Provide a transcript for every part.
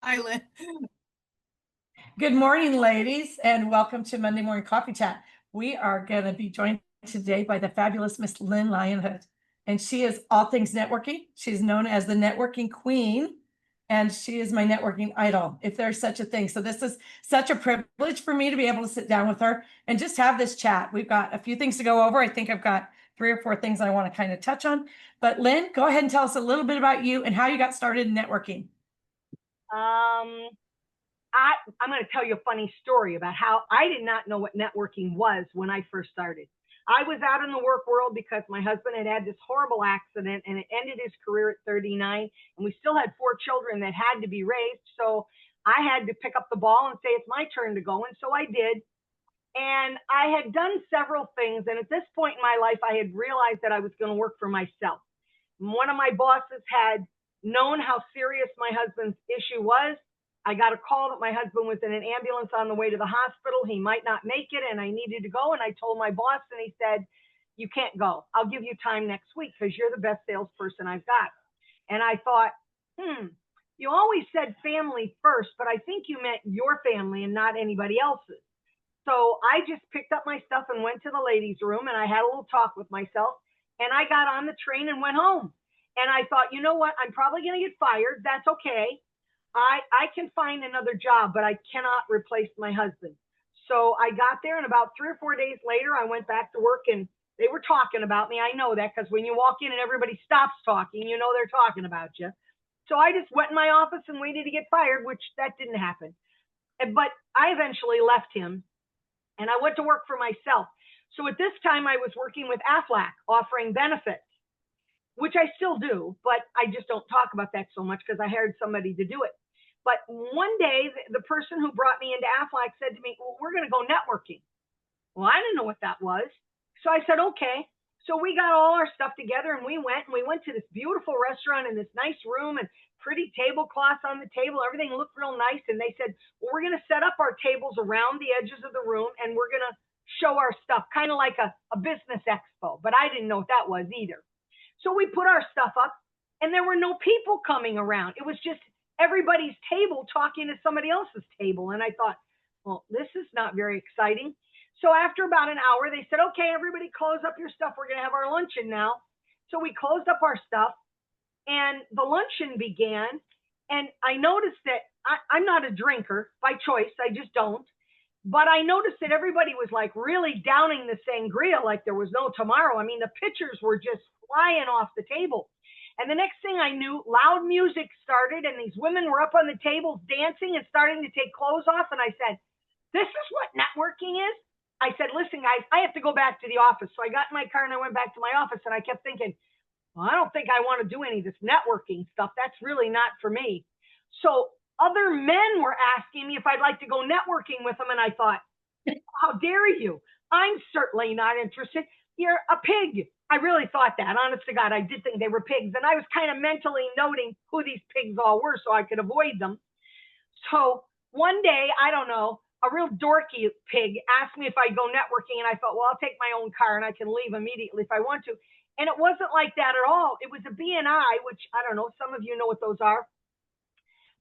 Hi, Lynn. Good morning, ladies, and welcome to Monday Morning Coffee Chat. We are going to be joined today by the fabulous Miss Lynn Lionhood, and she is all things networking. She's known as the networking queen, and she is my networking idol, if there's such a thing. So this is such a privilege for me to be able to sit down with her and just have this chat. We've got a few things to go over. I think I've got 3 or 4 things I want to kind of touch on. But Lynn, go ahead and tell us a little bit about you and how you got started in networking. I'm going to tell you a funny story about how I did not know what networking was when I first started. I was out in the work world because my husband had this horrible accident and it ended his career at 39. And we still had 4 children that had to be raised. So I had to pick up the ball and say, it's my turn to go. And so I did. And I had done several things. And at this point in my life, I had realized that I was going to work for myself. One of my bosses had known how serious my husband's issue was. I got a call that my husband was in an ambulance on the way to the hospital. He might not make it, and I needed to go. And I told my boss, and he said, you can't go. I'll give you time next week because you're the best salesperson I've got. And I thought, you always said family first, but I think you meant your family and not anybody else's. So I just picked up my stuff and went to the ladies' room, and I had a little talk with myself, and I got on the train and went home. And I thought, you know what? I'm probably going to get fired. That's okay. I can find another job, but I cannot replace my husband. So I got there, and about 3 or 4 days later, I went back to work, and they were talking about me. I know that because when you walk in and everybody stops talking, you know they're talking about you. So I just went in my office and waited to get fired, which that didn't happen. But I eventually left him, and I went to work for myself. So at this time, I was working with Aflac, offering benefits, which I still do, but I just don't talk about that so much because I hired somebody to do it. But one day, the person who brought me into Aflac said to me, well, we're going to go networking. Well, I didn't know what that was. So I said, okay. So we got all our stuff together and we went to this beautiful restaurant in this nice room and pretty tablecloths on the table. Everything looked real nice. And they said, well, we're going to set up our tables around the edges of the room and we're going to show our stuff, kind of like a business expo. But I didn't know what that was either. So we put our stuff up and there were no people coming around. It was just everybody's table talking to somebody else's table. And I thought, well, this is not very exciting. So after about an hour, they said, okay, everybody close up your stuff. We're going to have our luncheon now. So we closed up our stuff and the luncheon began. And I noticed that I'm not a drinker by choice. I just don't. But I noticed that everybody was like really downing the sangria like there was no tomorrow. I mean, the pitchers were just flying off the table. And the next thing I knew, loud music started and these women were up on the tables dancing and starting to take clothes off. And I said, this is what networking is? I said, listen, guys, I have to go back to the office. So I got in my car and I went back to my office and I kept thinking, well, I don't think I want to do any of this networking stuff. That's really not for me. So other men were asking me if I'd like to go networking with them. And I thought, how dare you? I'm certainly not interested. You're a pig. I really thought that. Honest to God, I did think they were pigs. And I was kind of mentally noting who these pigs all were so I could avoid them. So one day, I don't know, a real dorky pig asked me if I'd go networking. And I thought, well, I'll take my own car and I can leave immediately if I want to. And it wasn't like that at all. It was a BNI, which I don't know, some of you know what those are.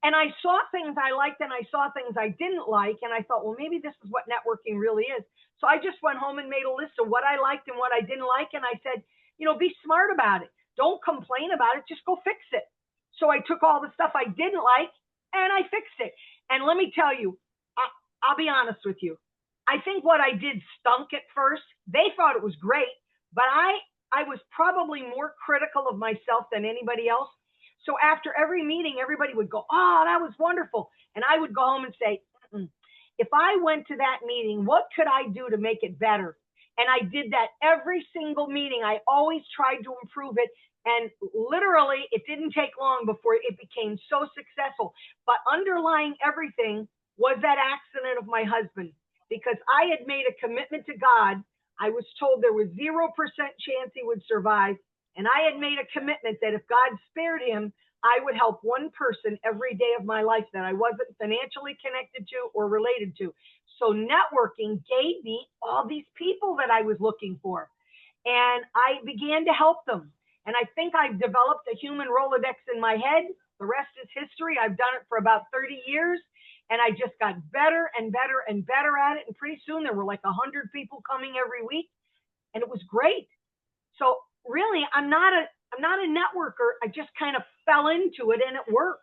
And I saw things I liked and I saw things I didn't like. And I thought, well, maybe this is what networking really is. So I just went home and made a list of what I liked and what I didn't like. And I said, you know, be smart about it. Don't complain about it. Just go fix it. So I took all the stuff I didn't like and I fixed it. And let me tell you, I'll be honest with you. I think what I did stunk at first. They thought it was great, but I was probably more critical of myself than anybody else. So after every meeting, everybody would go, oh, that was wonderful. And I would go home and say, if I went to that meeting, what could I do to make it better? And I did that every single meeting. I always tried to improve it. And literally, it didn't take long before it became so successful. But underlying everything was that accident of my husband, because I had made a commitment to God. I was told there was 0% chance he would survive. And I had made a commitment that if God spared him, I would help one person every day of my life that I wasn't financially connected to or related to. So networking gave me all these people that I was looking for. And I began to help them. And I think I've developed a human Rolodex in my head The rest is history. I've done it for about 30 years, and I just got better and better and better at it. And pretty soon there were like 100 people coming every week, and it was great. So really, I'm not a networker. I just kind of fell into it, and it worked.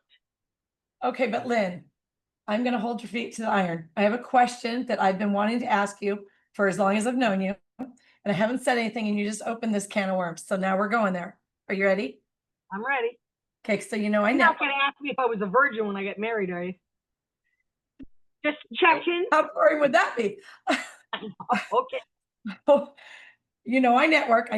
Okay, but Lynn, I'm going to hold your feet to the iron. I have a question that I've been wanting to ask you for as long as I've known you, and I haven't said anything, and you just opened this can of worms. So now we're going there. Are you ready? I'm ready. Okay, so I You're know. not going to ask me if I was a virgin when I get married, are you? Just checking. How boring would that be? Okay. I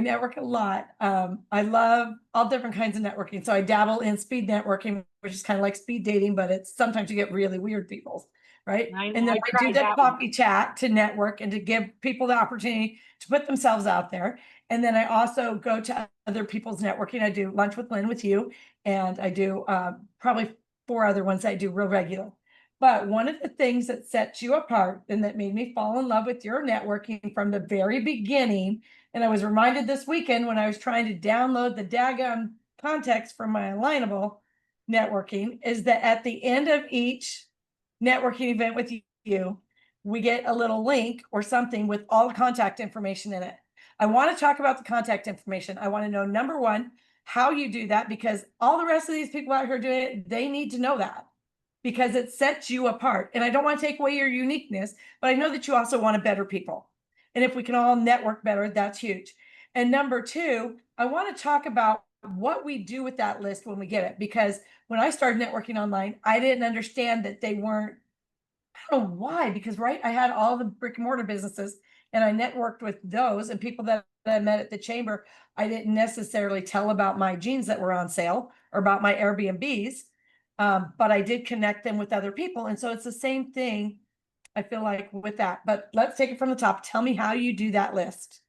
network a lot. I love all different kinds of networking. So I dabble in speed networking, which is kind of like speed dating, but it's sometimes you get really weird people, right? And then I do the coffee chat to network and to give people the opportunity to put themselves out there. And then I also go to other people's networking. I do lunch with Lynn with you, and I do probably 4 other ones that I do real regular. But one of the things that sets you apart and that made me fall in love with your networking from the very beginning, and I was reminded this weekend when I was trying to download the daggone context from my Alignable networking, is that at the end of each networking event with you, we get a little link or something with all the contact information in it. I want to talk about the contact information. I want to know, number one, how you do that, because all the rest of these people out here doing it, they need to know that, because it sets you apart. And I don't want to take away your uniqueness, but I know that you also want to better people. And if we can all network better, that's huge. And number two, I want to talk about what we do with that list when we get it, because when I started networking online, I didn't understand that they weren't, I don't know why, because right, I had all the brick and mortar businesses and I networked with those, and people that I met at the chamber, I didn't necessarily tell about my jeans that were on sale or about my Airbnbs. But I did connect them with other people. And so it's the same thing, I feel like, with that. But let's take it from the top. Tell me how you do that list.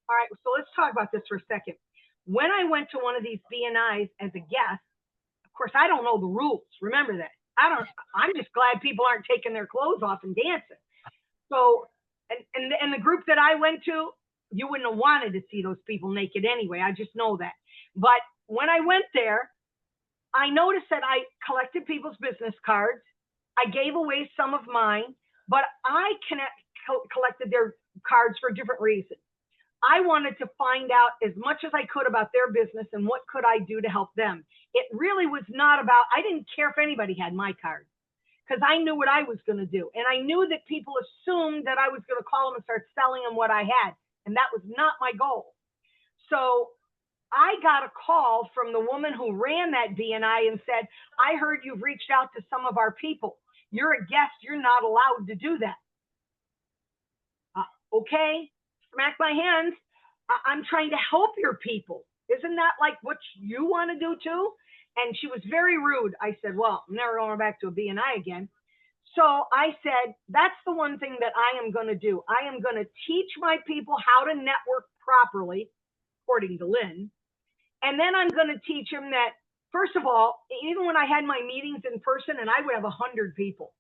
All right, so let's talk about this for a second. When I went to one of these BNIs as a guest, of course, I don't know the rules. Remember that. I'm just glad people aren't taking their clothes off and dancing. So, and the group that I went to, you wouldn't have wanted to see those people naked anyway. I just know that. But when I went there, I noticed that I collected people's business cards. I gave away some of mine, but I collected their cards for different reasons. I wanted to find out as much as I could about their business and what could I do to help them. It really was not about, I didn't care if anybody had my card, because I knew what I was going to do. And I knew that people assumed that I was going to call them and start selling them what I had. And that was not my goal. So I got a call from the woman who ran that BNI and said, I heard you've reached out to some of our people. You're a guest. You're not allowed to do that. Okay. Smack my hands. I'm trying to help your people. Isn't that like what you want to do too? And she was very rude. I said, well, I'm never going back to a BNI again. So I said, that's the one thing that I am going to do. I am going to teach my people how to network properly, according to Lynn. And then I'm going to teach them that, first of all, even when I had my meetings in person and I would have 100 people,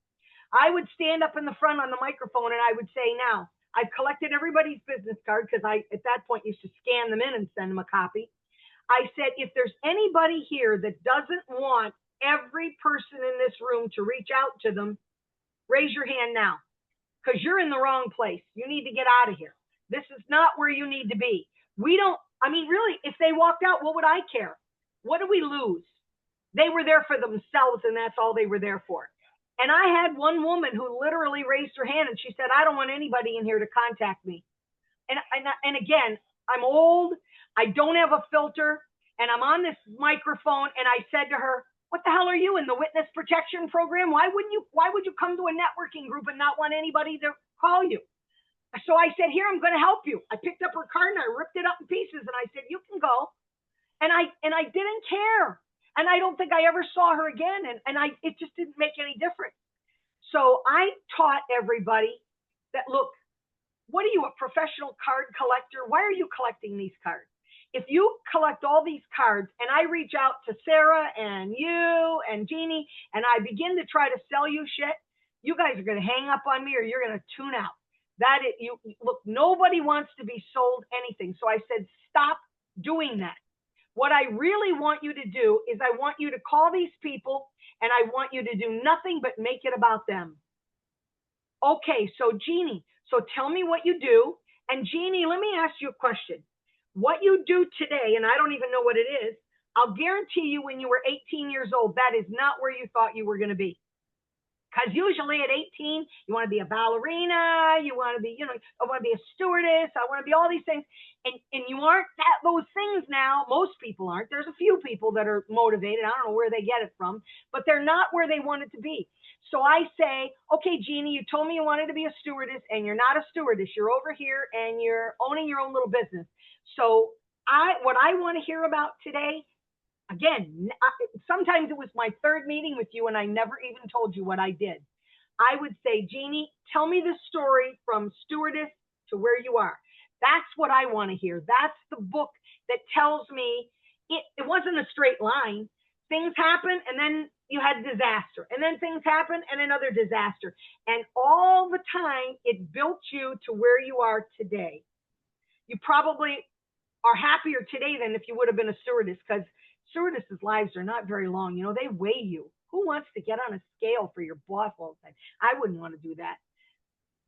I would stand up in the front on the microphone and I would say, now, I've collected everybody's business card, because I, at that point, used to scan them in and send them a copy. I said, if there's anybody here that doesn't want every person in this room to reach out to them, raise your hand now, because you're in the wrong place. You need to get out of here. This is not where you need to be. We don't, I mean, really, if they walked out, what would I care? What do we lose? They were there for themselves, and that's all they were there for. And I had one woman who literally raised her hand and she said, I don't want anybody in here to contact me. And again, I'm old. I don't have a filter, and I'm on this microphone. And I said to her, what the hell are you in the witness protection program? Why would you come to a networking group and not want anybody to call you? So I said, here, I'm going to help you. I picked up her card and I ripped it up in pieces. And I said, you can go. And I didn't care. And I don't think I ever saw her again. And it just didn't make any difference. So I taught everybody that, look, what are you, a professional card collector? Why are you collecting these cards? If you collect all these cards and I reach out to Sarah and you and Jeannie and I begin to try to sell you shit, you guys are going to hang up on me or you're going to tune out. Look, nobody wants to be sold anything. So I said, stop doing that. What I really want you to do is I want you to call these people and I want you to do nothing but make it about them. Okay, so Jeannie, so tell me what you do. And Jeannie, let me ask you a question. What you do today, and I don't even know what it is, I'll guarantee you when you were 18 years old, that is not where you thought you were going to be. Because usually at 18, you want to be a ballerina, you want to be, I want to be a stewardess, I want to be all these things. And you aren't those things now. Most people aren't. There's a few people that are motivated. I don't know where they get it from, but they're not where they wanted to be. So I say, okay, Jeannie, you told me you wanted to be a stewardess and you're not a stewardess. You're over here and you're owning your own little business. So what I want to hear about today, again, sometimes it was my third meeting with you and I never even told you what I did. I would say, Jeannie, tell me the story from stewardess to where you are. That's what I want to hear. That's the book that tells me it wasn't a straight line. Things happen and then you had disaster, and then things happen and another disaster. And all the time it built you to where you are today. You probably are happier today than if you would have been a stewardess, because stewardesses' lives are not very long. They weigh you. Who wants to get on a scale for your boss all the time? I wouldn't want to do that.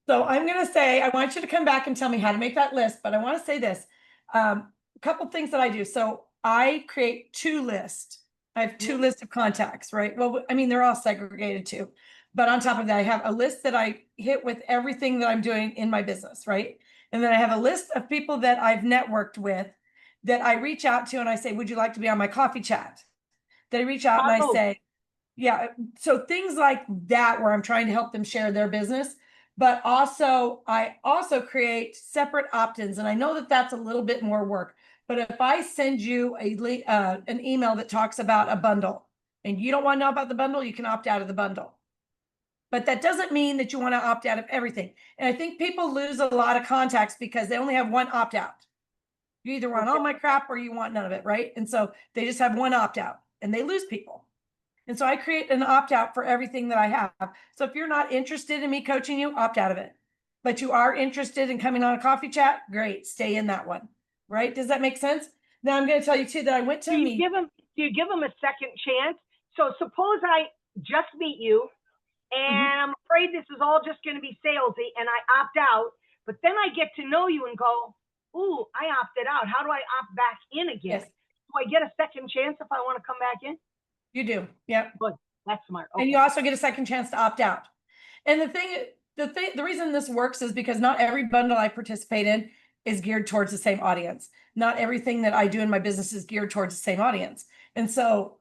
So I'm going to say, I want you to come back and tell me how to make that list, but I want to say this, a couple things that I do. So I create two lists. I have two lists of contacts, right? Well, I mean, they're all segregated too, but on top of that, I have a list that I hit with everything that I'm doing in my business, right? And then I have a list of people that I've networked with that I reach out to and I say, would you like to be on my coffee chat? That I reach out and I say, yeah. So things like that, where I'm trying to help them share their business, but I also create separate opt-ins. And I know that that's a little bit more work, but if I send you an email that talks about a bundle and you don't want to know about the bundle, you can opt out of the bundle. But that doesn't mean that you want to opt out of everything. And I think people lose a lot of contacts because they only have one opt out. You either want all my crap or you want none of it, right? And so they just have one opt out and they lose people. And so I create an opt out for everything that I have. So if you're not interested in me coaching you, opt out of it. But you are interested in coming on a coffee chat, great, stay in that one. Right? Does that make sense? Now I'm going to tell you too that I went to meet. Do you give them a second chance? So suppose I just meet you and I'm afraid this is all just going to be salesy and I opt out, but then I get to know you and go, ooh, I opted out. How do I opt back in again? Yes. Do I get a second chance if I want to come back in? You do. Yep. Good. That's smart. Okay. And you also get a second chance to opt out. And the reason this works is because not every bundle I participate in is geared towards the same audience. Not everything that I do in my business is geared towards the same audience. And so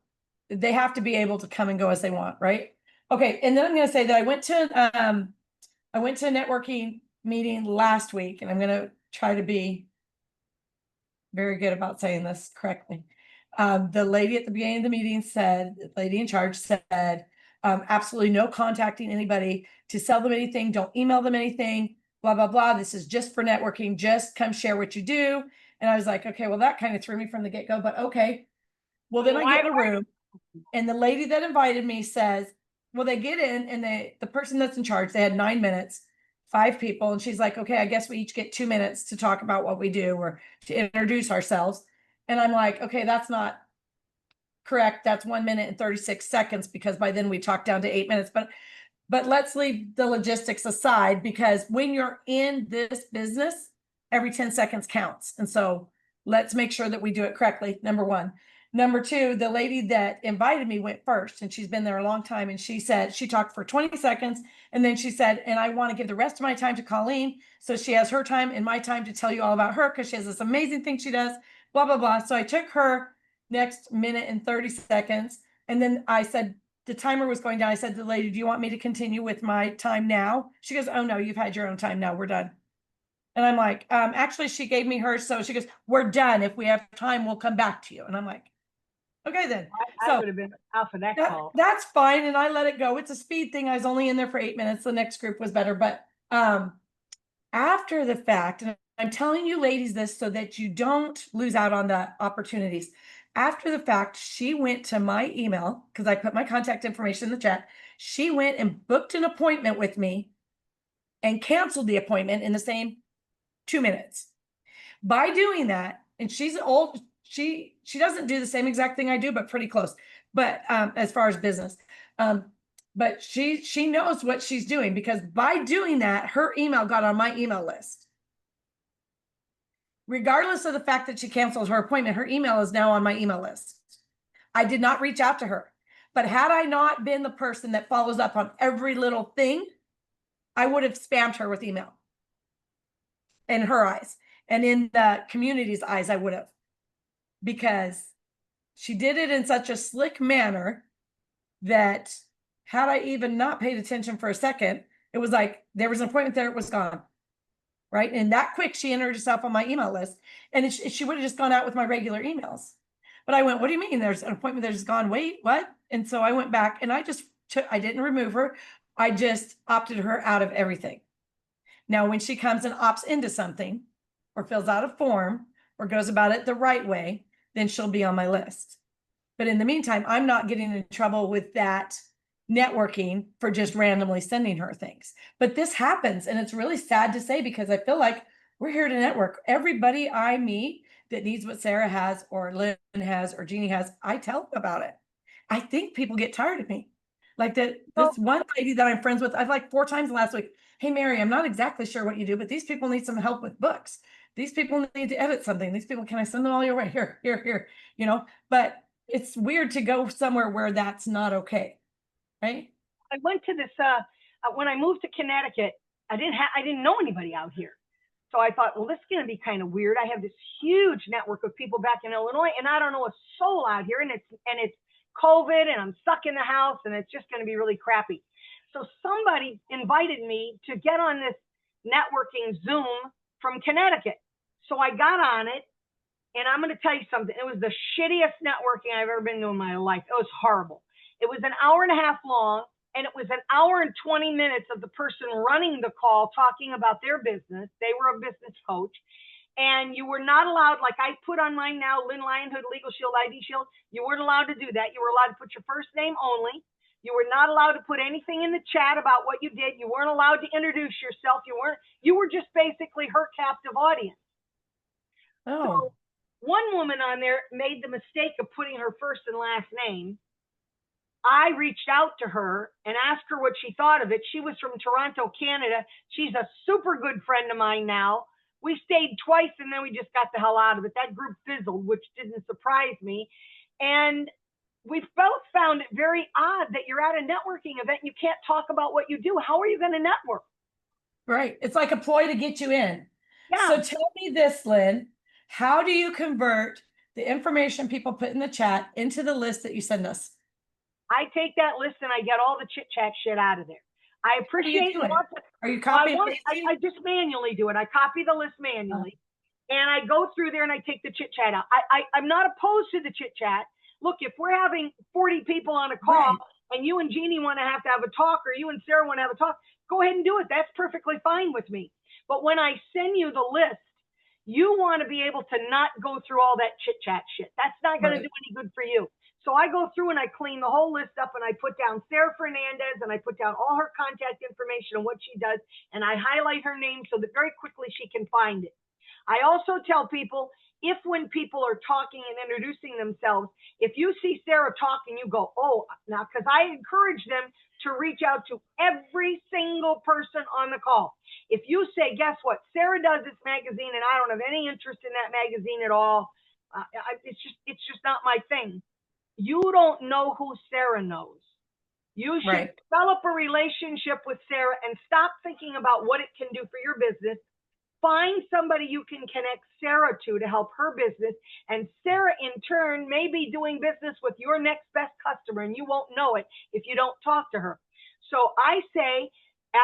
they have to be able to come and go as they want, right? Okay. And then I'm going to say that I went to a networking meeting last week, and I'm going to try to be very good about saying this correctly. The lady at the beginning of the meeting said, the lady in charge said, absolutely no contacting anybody to sell them anything. Don't email them anything, blah, blah, blah. This is just for networking. Just come share what you do. And I was like, okay, well, that kind of threw me from the get-go, but okay. Well, then I get in a room and the lady that invited me says, well, they get in and the person that's in charge, they had 9 minutes, 5 people. And she's like, okay, I guess we each get 2 minutes to talk about what we do or to introduce ourselves. And I'm like, okay, that's not correct. That's 1 minute and 36 seconds because by then we talked down to 8 minutes. But let's leave the logistics aside, because when you're in this business, every 10 seconds counts. And so let's make sure that we do it correctly. Number one. Number two, the lady that invited me went first, and she's been there a long time. And she said, she talked for 20 seconds. And then she said, and I want to give the rest of my time to Colleen. So she has her time and my time to tell you all about her because she has this amazing thing she does, blah, blah, blah. So I took her next minute and 30 seconds. And then I said, the timer was going down. I said to the lady, do you want me to continue with my time now? She goes, oh no, you've had your own time now. We're done. And I'm like, actually, she gave me hers. So she goes, we're done. If we have time, we'll come back to you. And I'm like, okay, then. I would have been out for that call. That's fine. And I let it go. It's a speed thing. I was only in there for 8 minutes. The next group was better. But after the fact, and I'm telling you ladies this so that you don't lose out on the opportunities. After the fact, she went to my email because I put my contact information in the chat. She went and booked an appointment with me and canceled the appointment in the same 2 minutes. By doing that, and she's old, she doesn't do the same exact thing I do, but pretty close. But as far as business, but she knows what she's doing, because by doing that, her email got on my email list. Regardless of the fact that she canceled her appointment, her email is now on my email list. I did not reach out to her, but had I not been the person that follows up on every little thing, I would have spammed her with email. In her eyes, and in the community's eyes, I would have, because she did it in such a slick manner that had I even not paid attention for a second, it was like there was an appointment there, it was gone. Right. And that quick, she entered herself on my email list, and she would have just gone out with my regular emails. But I went, what do you mean? There's an appointment that's gone. Wait, what? And so I went back and I didn't remove her. I just opted her out of everything. Now, when she comes and opts into something or fills out a form or goes about it the right way, then she'll be on my list. But in the meantime, I'm not getting in trouble with that networking for just randomly sending her things. But this happens, and it's really sad to say, because I feel like we're here to network. Everybody I meet that needs what Sarah has or Lynn has or Jeannie has, I tell them about it. I think people get tired of me. Like this one lady that I'm friends with, I've like 4 times last week. Hey, Mary, I'm not exactly sure what you do, but these people need some help with books. These people need to edit something. These people, can I send them all your way? Here, but it's weird to go somewhere where that's not okay. Right. I went to this, when I moved to Connecticut, I didn't know anybody out here. So I thought, well, this is going to be kind of weird. I have this huge network of people back in Illinois, and I don't know a soul out here, and it's COVID, and I'm stuck in the house, and it's just going to be really crappy. So somebody invited me to get on this networking Zoom from Connecticut. So I got on it, and I'm going to tell you something. It was the shittiest networking I've ever been to in my life. It was horrible. It was an hour and a half long, and it was an hour and 20 minutes of the person running the call talking about their business. They were a business coach, and you were not allowed, like I put on mine now, Lynn Lionhood, Legal Shield, ID Shield. You weren't allowed to do that. You were allowed to put your first name only. You were not allowed to put anything in the chat about what you did. You weren't allowed to introduce yourself. You were just basically her captive audience. Oh. So one woman on there made the mistake of putting her first and last name. I reached out to her and asked her what she thought of it. She was from Toronto, Canada. She's a super good friend of mine now. We stayed twice, and then we just got the hell out of it. That group fizzled, which didn't surprise me. And we both found it very odd that you're at a networking event and you can't talk about what you do. How are you going to network? Right. It's like a ploy to get you in. Yeah. So tell me this, Lynn, how do you convert the information people put in the chat into the list that you send us? I take that list and I get all the chit chat shit out of there. I appreciate it. Are you copying? I just manually do it. I copy the list manually, and I go through there and I take the chit chat out. I'm not opposed to the chit chat. Look, if we're having 40 people on a call, right, and you and Jeannie want to have a talk, or you and Sarah want to have a talk, go ahead and do it. That's perfectly fine with me. But when I send you the list, you want to be able to not go through all that chit chat shit. That's not going to do any good for you. So I go through and I clean the whole list up, and I put down Sarah Fernandez, and I put down all her contact information and what she does, and I highlight her name so that very quickly she can find it. I also tell people, if when people are talking and introducing themselves, if you see Sarah talking, you go, oh, now, because I encourage them to reach out to every single person on the call. If you say, guess what, Sarah does this magazine and I don't have any interest in that magazine at all, it's just not my thing. You don't know who Sarah knows. You should develop a relationship with Sarah and stop thinking about what it can do for your business. Find somebody you can connect Sarah to help her business. And Sarah, in turn, may be doing business with your next best customer, and you won't know it if you don't talk to her. So I say,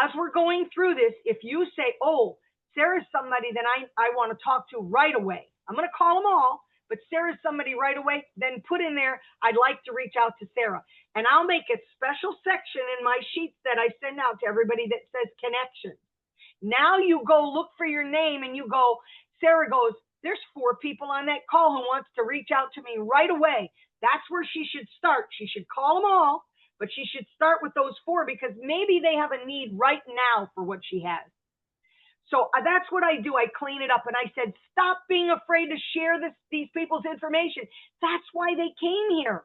as we're going through this, if you say, oh, Sarah's somebody that I want to talk to right away, I'm going to call them all, but Sarah's somebody right away, then put in there, I'd like to reach out to Sarah. And I'll make a special section in my sheets that I send out to everybody that says connections. Now you go look for your name and you go, Sarah goes, there's 4 people on that call who wants to reach out to me right away. That's where she should start. She should call them all, but she should start with those 4 because maybe they have a need right now for what she has. So that's what I do. I clean it up. And I said, stop being afraid to share these people's information. That's why they came here,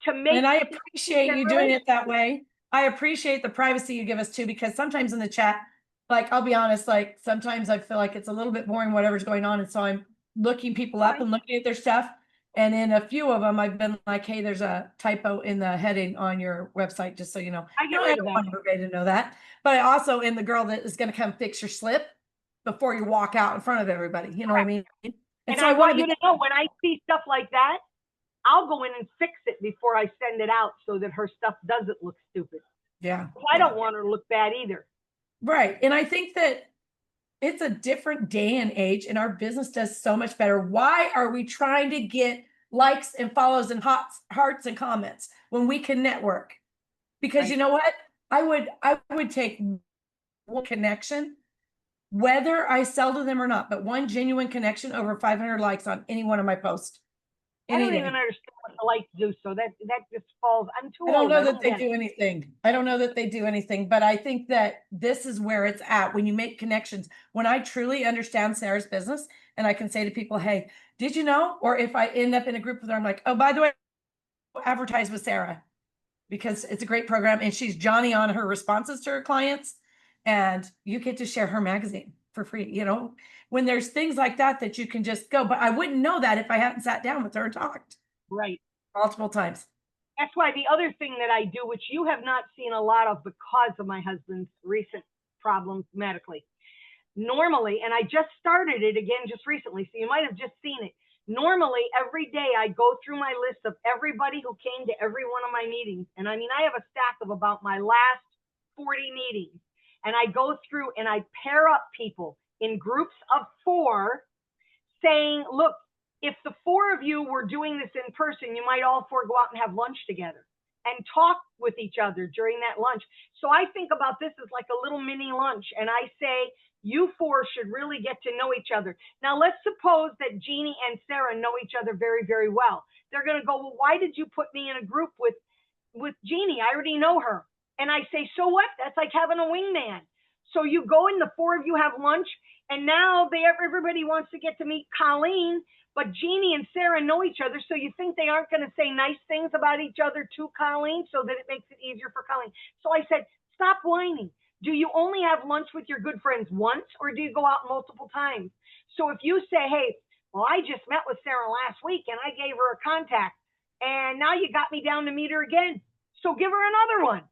to make. And I appreciate you doing it that way. I appreciate the privacy you give us too, because sometimes in the chat, like, I'll be honest, like sometimes I feel like it's a little bit boring, whatever's going on. And so I'm looking people up and looking at their stuff. And in a few of them, I've been like, hey, there's a typo in the heading on your website, just so you know. I get rid of that. Want everybody to know that. But I also am the girl that is going to come fix your slip before you walk out in front of everybody. You know what I mean? And so I want you to know, when I see stuff like that, I'll go in and fix it before I send it out so that her stuff doesn't look stupid. Yeah. I don't want her to look bad either. Right. And I think that it's a different day and age, and our business does so much better. Why are we trying to get likes and follows and hearts and comments when we can network? Because you know what? I would take one connection, whether I sell to them or not, but one genuine connection over 500 likes on any one of my posts. I don't even understand what the likes do. So that just falls. I'm too old. I don't know that they do anything. I don't know that they do anything, but I think that this is where it's at when you make connections. When I truly understand Sarah's business and I can say to people, hey, did you know? Or if I end up in a group with her, I'm like, oh, by the way, advertise with Sarah because it's a great program and she's Johnny on her responses to her clients, and you get to share her magazine for free. You know, when there's things like that that you can just go, but I wouldn't know that if I hadn't sat down with her and talked. Right. Multiple times. That's why the other thing that I do, which you have not seen a lot of because of my husband's recent problems medically. Normally, and I just started it again just recently, so you might have just seen it. Normally, every day I go through my list of everybody who came to every one of my meetings. And I mean, I have a stack of about my last 40 meetings. And I go through and I pair up people in groups of 4, saying, look, if the 4 of you were doing this in person, you might all 4 go out and have lunch together and talk with each other during that lunch. So I think about this as like a little mini lunch. And I say, you 4 should really get to know each other. Now, let's suppose that Jeannie and Sarah know each other very, very well. They're going to go, well, why did you put me in a group with Jeannie? I already know her. And I say, so what? That's like having a wingman. So you go and the 4 of you have lunch, and now everybody wants to get to meet Colleen, but Jeannie and Sarah know each other. So you think they aren't going to say nice things about each other to Colleen so that it makes it easier for Colleen. So I said, stop whining. Do you only have lunch with your good friends once, or do you go out multiple times? So if you say, hey, well, I just met with Sarah last week and I gave her a contact, and now you got me down to meet her again. So give her another one.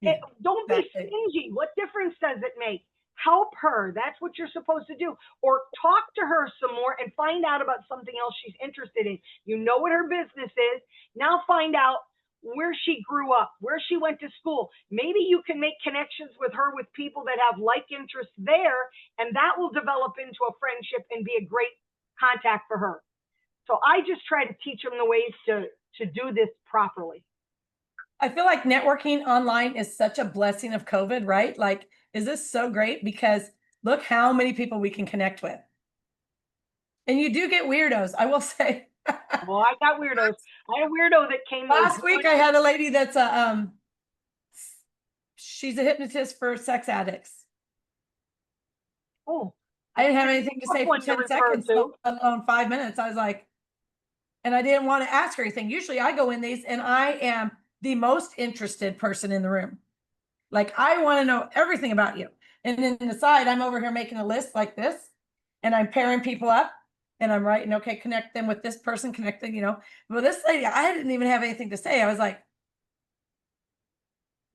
Yeah, don't be stingy. What difference does it make? Help her. That's what you're supposed to do. Or talk to her some more and find out about something else she's interested in. You know what her business is. Now find out where she grew up, where she went to school. Maybe you can make connections with her with people that have like interests there, and that will develop into a friendship and be a great contact for her. So I just try to teach them the ways to do this properly. I feel like networking online is such a blessing of COVID, right? Like, is this so great? Because look how many people we can connect with. And you do get weirdos, I will say. Well, I got weirdos. I had a weirdo that came last week. I had a lady that's she's a hypnotist for sex addicts. Oh, I didn't have anything to say for 10 seconds, let alone 5 minutes. I was like, and I didn't want to ask her anything. Usually I go in these and I am the most interested person in the room. Like, I want to know everything about you. And then on the side, I'm over here making a list like this, and I'm pairing people up, and I'm writing, okay, connect them with this person, connect them, you know. But this lady, I didn't even have anything to say. I was like,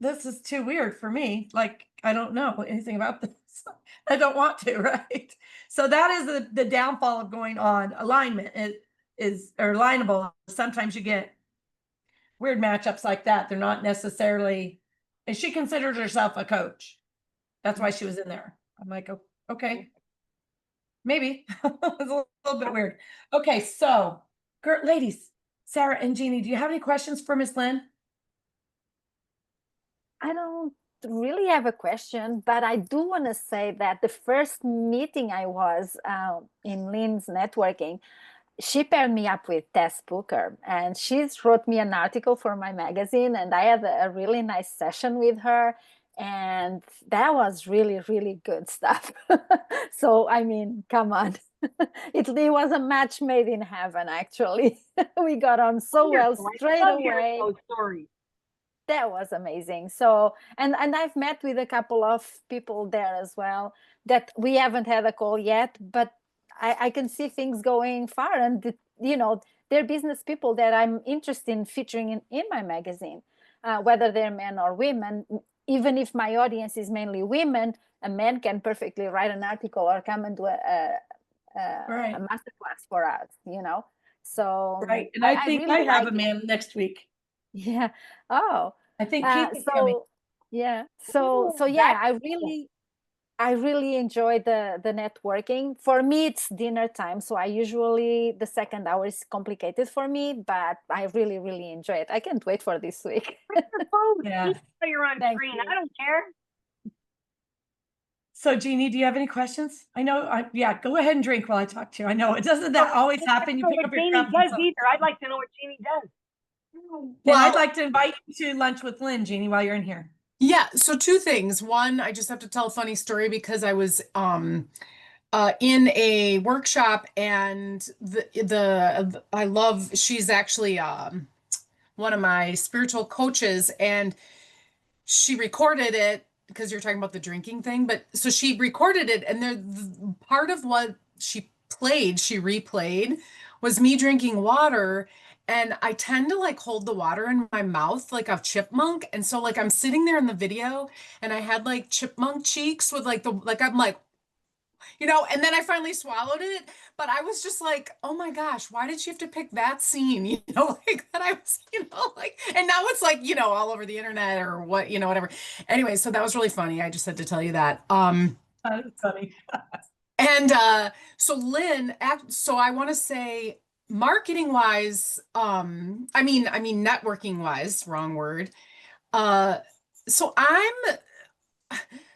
this is too weird for me. Like, I don't know anything about this. I don't want to, right? So that is the downfall of going on alignment or alignable. Sometimes you get weird matchups like that. They're not necessarily, and she considers herself a coach. That's why she was in there. I'm like, oh, okay, maybe. It's a little bit weird. Okay, so ladies, Sarah and Jeannie, do you have any questions for Miss Lynn? I don't really have a question, but I do want to say that the first meeting I was in Lynn's networking, she paired me up with Tess Booker, and she wrote me an article for my magazine, and I had a really nice session with her. And that was really, really good stuff. So, I mean, come on. It was a match made in heaven, actually. We got on so well Wonderful. I straight love hearing away. those stories. That was amazing. So, and I've met with a couple of people there as well that we haven't had a call yet, but I can see things going far, and they're business people that I'm interested in featuring in my magazine, whether they're men or women. Even if my audience is mainly women, a man can perfectly write an article or come and do a Right. masterclass for us. So Right. And I I think I really have like a it. man next week. Yeah. Oh, I think Keith is coming. so yeah. So Ooh, yeah, that's cool. I really enjoy the networking. For me, it's dinner time, so I usually the second hour is complicated for me, but I really, really enjoy it. I can't wait for this week. Put your phone Yeah. while you're on Thank screen. you. I don't care. So Jeannie, do you have any questions? I know, yeah, go ahead and drink while I talk to you. I know it doesn't that always I happen. You don't know pick what up your Jamie cup and does so. either. I'd like to know what Jamie does. And I'd Well, like to invite you to lunch with Lynn, Jeannie, while you're in here. yeah, so two things. One, I just have to tell a funny story because I was in a workshop and I love she's actually one of my spiritual coaches and she recorded it because you're talking about the drinking thing, but so she recorded it and part of what she replayed was me drinking water and I tend to like hold the water in my mouth like a chipmunk and so like I'm sitting there in the video and I had like chipmunk cheeks with like I'm like and then I finally swallowed it, but I was just like, oh my gosh, why did she have to pick that scene? Like that I was, like, and now it's like, all over the internet or what, whatever. Anyway, so that was really funny. I just had to tell you that. That's funny. And so Lynn, so I want to say marketing wise, I mean networking wise, wrong word. So I'm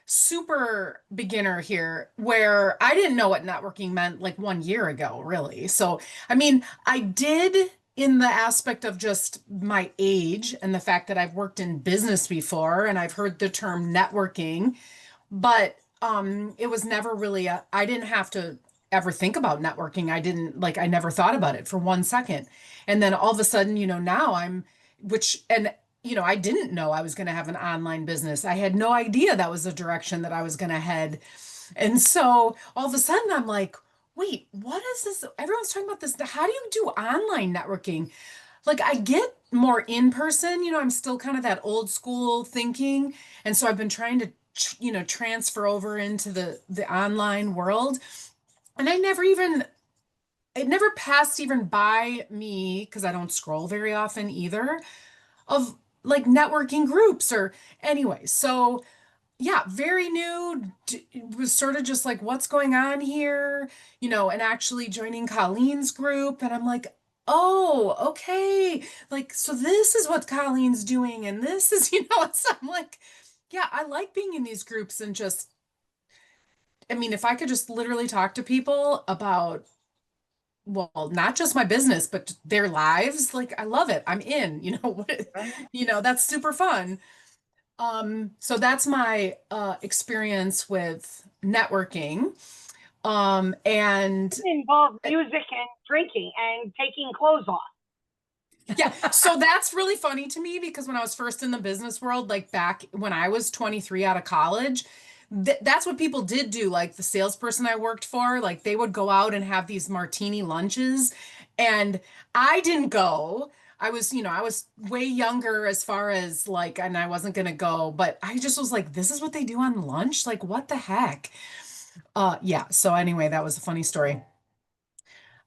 super beginner here where I didn't know what networking meant like 1 year ago, really. So, I mean, I did in the aspect of just my age and the fact that I've worked in business before and I've heard the term networking, but it was never really I didn't have to ever think about networking. I never thought about it for 1 second. And then all of a sudden, now I didn't know I was going to have an online business. I had no idea that was the direction that I was going to head. And so all of a sudden I'm like, wait, what is this? Everyone's talking about this. How do you do online networking? Like I get more in person, I'm still kind of that old school thinking. And so I've been trying to, transfer over into the online world. And it never passed even by me because I don't scroll very often either of like networking groups or anyway. So yeah, very new. It was sort of just like, what's going on here? And actually joining Colleen's group. And I'm like, oh, okay. Like, so this is what Colleen's doing. And this is, so I'm like, yeah, I like being in these groups and just, I mean, if I could just literally talk to people about, well, not just my business, but their lives, like, I love it. I'm in, Right? that's super fun. So that's my experience with networking. And It involves music and drinking and taking clothes off. yeah, so that's really funny to me because when I was first in the business world, like back when I was 23 out of college, that's what people did do. Like the salesperson I worked for, like they would go out and have these martini lunches. And I didn't go. I was way younger as far as like, and I wasn't gonna go, but I just was like, this is what they do on lunch? Like, what the heck? Yeah. So anyway, that was a funny story.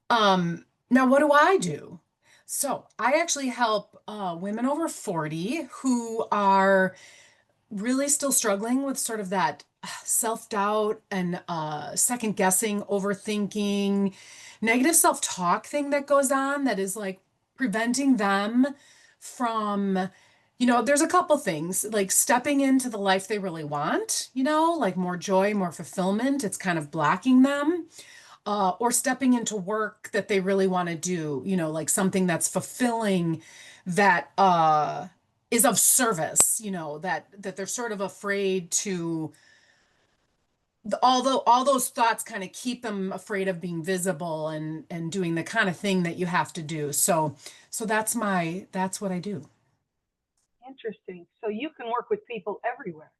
Now what do I do? So I actually help women over 40 who are really still struggling with sort of that self-doubt and second guessing, overthinking, negative self-talk thing that goes on that is like preventing them from, there's a couple things like stepping into the life they really want, like more joy, more fulfillment. It's kind of blocking them. Or stepping into work that they really want to do, like something that's fulfilling that is of service, that they're sort of afraid to, although all those thoughts kind of keep them afraid of being visible and doing the kind of thing that you have to do. So that's what I do. Interesting. So you can work with people everywhere.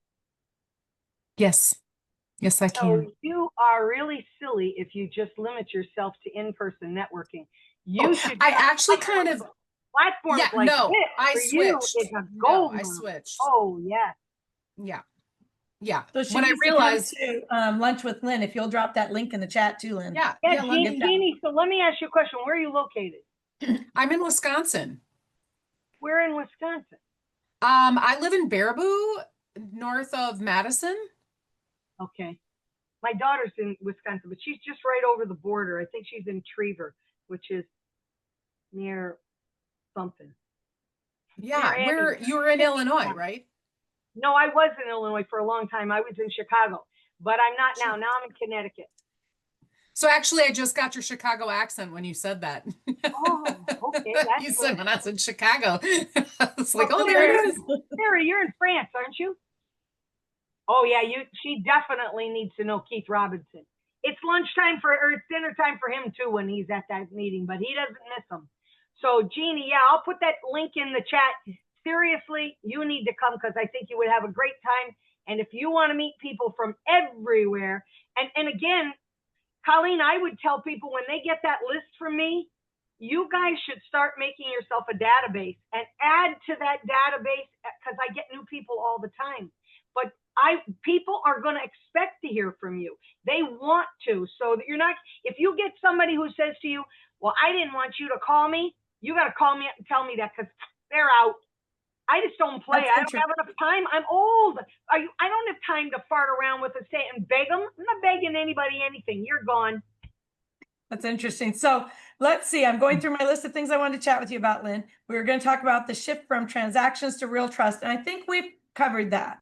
Yes. Yes, I So can. you are really silly if you just limit yourself to in-person networking. You should. I actually kind of, platforms yeah, like no, this I for you switched. is a No, gold I mine. switched. Oh yes. Yeah. Yeah. So she When I needs realized, to come to lunch with Lynn. If you'll drop that link in the chat too, Lynn. yeah, Yeah, London, Jeannie, so let me ask you a question. Where are you located? I'm in Wisconsin. Where in Wisconsin? I live in Baraboo, north of Madison. Okay. My daughter's in Wisconsin, but she's just right over the border. I think she's in Trever, which is near something. Yeah, Near where you were in Illinois, right? No, I was in Illinois for a long time. I was in Chicago, but I'm not now. Now I'm in Connecticut. So actually, I just got your Chicago accent when you said that. Oh, okay. That's You said when I was in Chicago. It's like, well, oh, there it is. Sarah, you're in France, aren't you? Oh yeah, she definitely needs to know Keith Robinson. It's lunchtime or it's dinner time for him too when he's at that meeting, but he doesn't miss them. So Jeannie, yeah, I'll put that link in the chat. Seriously, you need to come because I think you would have a great time. And if you want to meet people from everywhere, and again, Colleen, I would tell people when they get that list from me, you guys should start making yourself a database and add to that database because I get new people all the time. But people are going to expect to hear from you. They want to, so that you're not, if you get somebody who says to you, well, I didn't want you to call me, you got to call me up and tell me that because they're out. I just don't play. I don't have enough time. I'm old. I don't have time to fart around with a state and beg them. I'm not begging anybody anything. You're gone. That's interesting. So let's see. I'm going through my list of things I wanted to chat with you about, Lynn. We were going to talk about the shift from transactions to real trust. And I think we've covered that.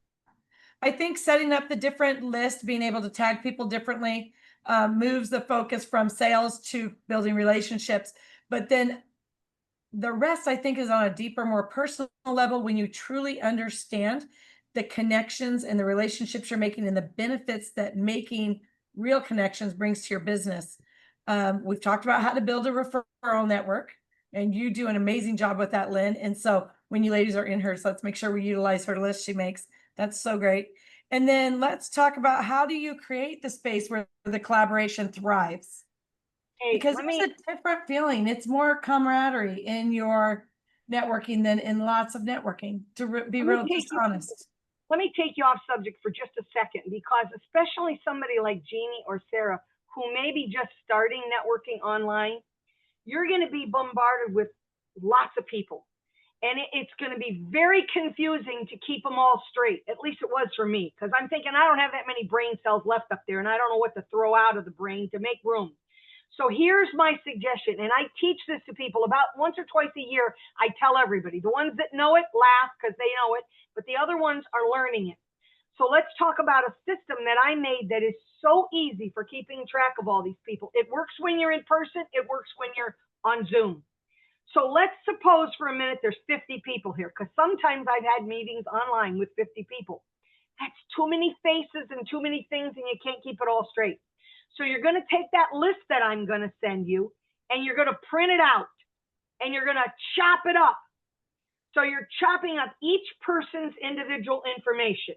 I think setting up the different lists, being able to tag people differently, moves the focus from sales to building relationships. But then the rest, I think, is on a deeper, more personal level when you truly understand the connections and the relationships you're making and the benefits that making real connections brings to your business. We've talked about how to build a referral network, and you do an amazing job with that, Lynn. And so when you ladies are in her, so let's make sure we utilize her list she makes. That's so great. And then let's talk about how do you create the space where the collaboration thrives? Because it's a different feeling. It's more camaraderie in your networking than in lots of networking, to be real honest. Let me take you off subject for just a second, because especially somebody like Jeannie or Sarah, who may be just starting networking online, you're going to be bombarded with lots of people. And it's going to be very confusing to keep them all straight. At least it was for me, because I'm thinking I don't have that many brain cells left up there, and I don't know what to throw out of the brain to make room. So here's my suggestion, and I teach this to people about once or twice a year. I tell everybody, the ones that know it laugh because they know it, but the other ones are learning it. So let's talk about a system that I made that is so easy for keeping track of all these people. It works when you're in person. It works when you're on Zoom. So let's suppose for a minute there's 50 people here, because sometimes I've had meetings online with 50 people. That's too many faces and too many things, and you can't keep it all straight. So you're going to take that list that I'm going to send you, and you're going to print it out, and you're going to chop it up. So you're chopping up each person's individual information.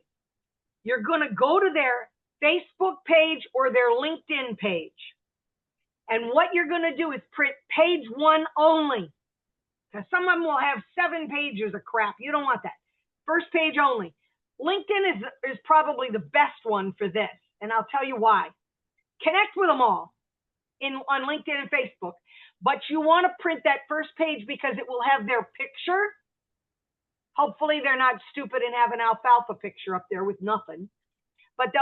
You're going to go to their Facebook page or their LinkedIn page. And what you're going to do is print page 1 only. Because some of them will have 7 pages of crap. You don't want that. First page only. LinkedIn is probably the best one for this. And I'll tell you why. Connect with them all on LinkedIn and Facebook. But you want to print that first page because it will have their picture. Hopefully they're not stupid and have an alfalfa picture up there with nothing. But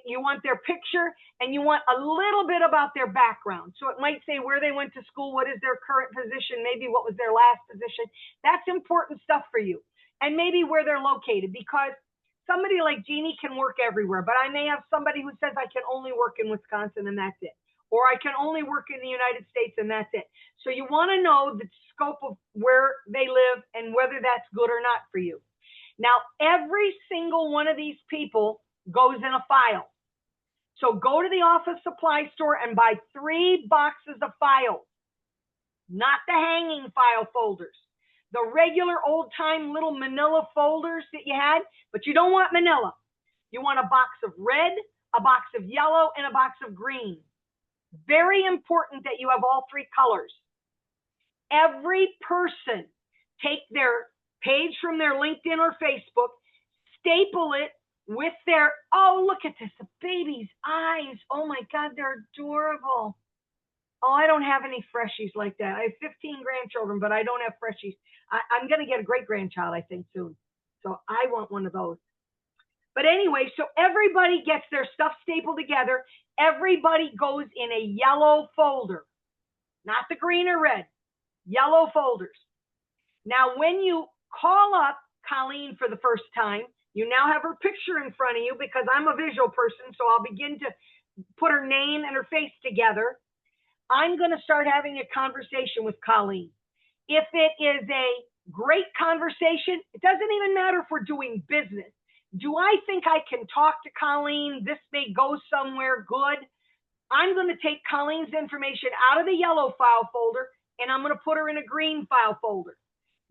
you want their picture, and you want a little bit about their background. So it might say where they went to school, what is their current position, maybe what was their last position. That's important stuff for you. And maybe where they're located, because somebody like Jeannie can work everywhere, but I may have somebody who says I can only work in Wisconsin and that's it. or I can only work in the United States and that's it. So you want to know the scope of where they live and whether that's good or not for you. Now, every single one of these people goes in a file. So go to the office supply store and buy 3 boxes of files, not the hanging file folders, the regular old time little manila folders that you had, but you don't want manila. You want a box of red, a box of yellow, and a box of green. Very important that you have all 3 colors. Every person take their page from their LinkedIn or Facebook, staple it with their, oh, look at this, the baby's eyes. Oh my God, they're adorable. Oh, I don't have any freshies like that. I have 15 grandchildren, but I don't have freshies. I'm going to get a great grandchild, I think, soon. So I want one of those. But anyway, so everybody gets their stuff stapled together. Everybody goes in a yellow folder, not the green or red, yellow folders. Now, when you call up Colleen for the first time, you now have her picture in front of you because I'm a visual person, so I'll begin to put her name and her face together. I'm going to start having a conversation with Colleen. If it is a great conversation, it doesn't even matter if we're doing business. Do I think I can talk to Colleen? This may go somewhere good. I'm going to take Colleen's information out of the yellow file folder and I'm going to put her in a green file folder.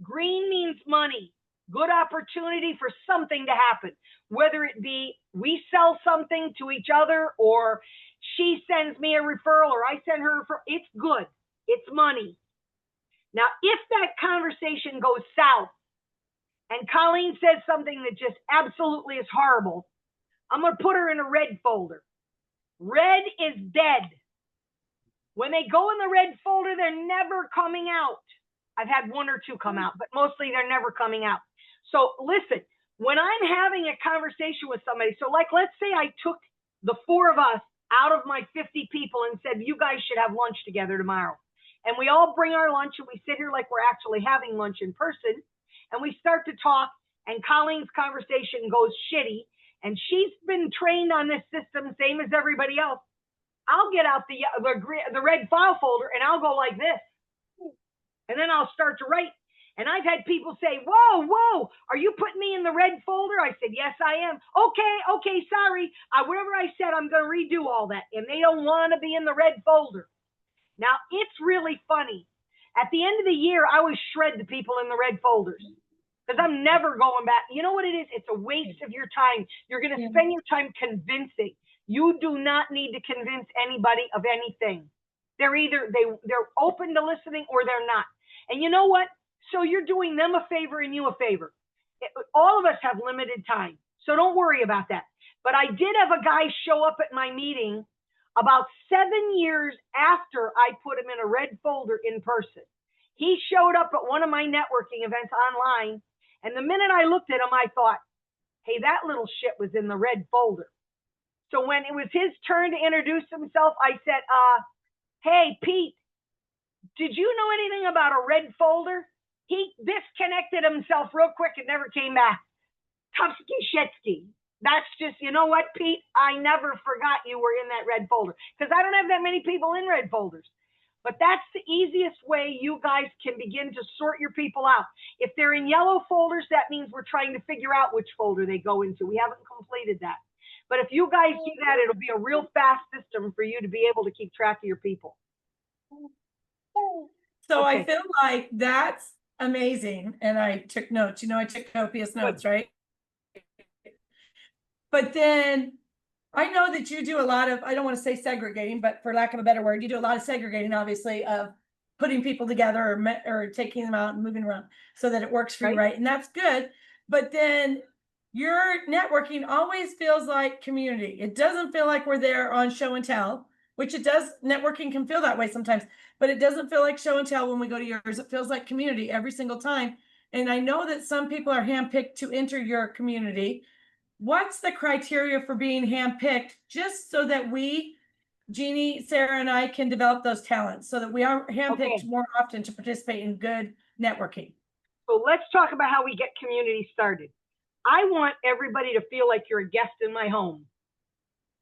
Green means money, good opportunity for something to happen, whether it be we sell something to each other or she sends me a referral or I send her a referral. It's good. It's money. Now, if that conversation goes south and Colleen says something that just absolutely is horrible, I'm going to put her in a red folder. Red is dead. When they go in the red folder, they're never coming out. I've had 1 or 2 come out, but mostly they're never coming out. So listen, when I'm having a conversation with somebody, so like, let's say I took the 4 of us out of my 50 people and said, you guys should have lunch together tomorrow. And we all bring our lunch and we sit here like we're actually having lunch in person. And we start to talk and Colleen's conversation goes shitty. And she's been trained on this system, same as everybody else. I'll get out the red file folder and I'll go like this. And then I'll start to write. And I've had people say, whoa, are you putting me in the red folder? I said, yes, I am. Okay, sorry. Whatever I said, I'm going to redo all that. And they don't want to be in the red folder. Now, it's really funny. At the end of the year, I always shred the people in the red folders because I'm never going back. You know what it is? It's a waste of your time. You're going to spend your time convincing. You do not need to convince anybody of anything. They're open to listening or they're not. And you know what? So you're doing them a favor and you a favor. All of us have limited time. So don't worry about that. But I did have a guy show up at my meeting about 7 years after I put him in a red folder in person. He showed up at one of my networking events online. And the minute I looked at him, I thought, hey, that little shit was in the red folder. So when it was his turn to introduce himself, I said, hey, Pete, did you know anything about a red folder? He disconnected himself real quick and never came back. Tufsky Shetsky. That's just, you know what, Pete? I never forgot you were in that red folder because I don't have that many people in red folders. But that's the easiest way you guys can begin to sort your people out. If they're in yellow folders, that means we're trying to figure out which folder they go into. We haven't completed that. But if you guys do that, it'll be a real fast system for you to be able to keep track of your people. So okay. I feel like that's amazing. And I took notes. You know, I took copious notes, right? But then I know that you do a lot of, I don't want to say segregating, but for lack of a better word, you do a lot of segregating, obviously, of putting people together or taking them out and moving around so that it works for you, right? And that's good. But then your networking always feels like community. It doesn't feel like we're there on show and tell, which it does. Networking can feel that way sometimes, but it doesn't feel like show and tell when we go to yours. It feels like community every single time. And I know that some people are handpicked to enter your community. What's the criteria for being handpicked just so that we, Jeannie, Sarah, and I can develop those talents so that we are handpicked more often to participate in good networking? So let's talk about how we get community started. I want everybody to feel like you're a guest in my home.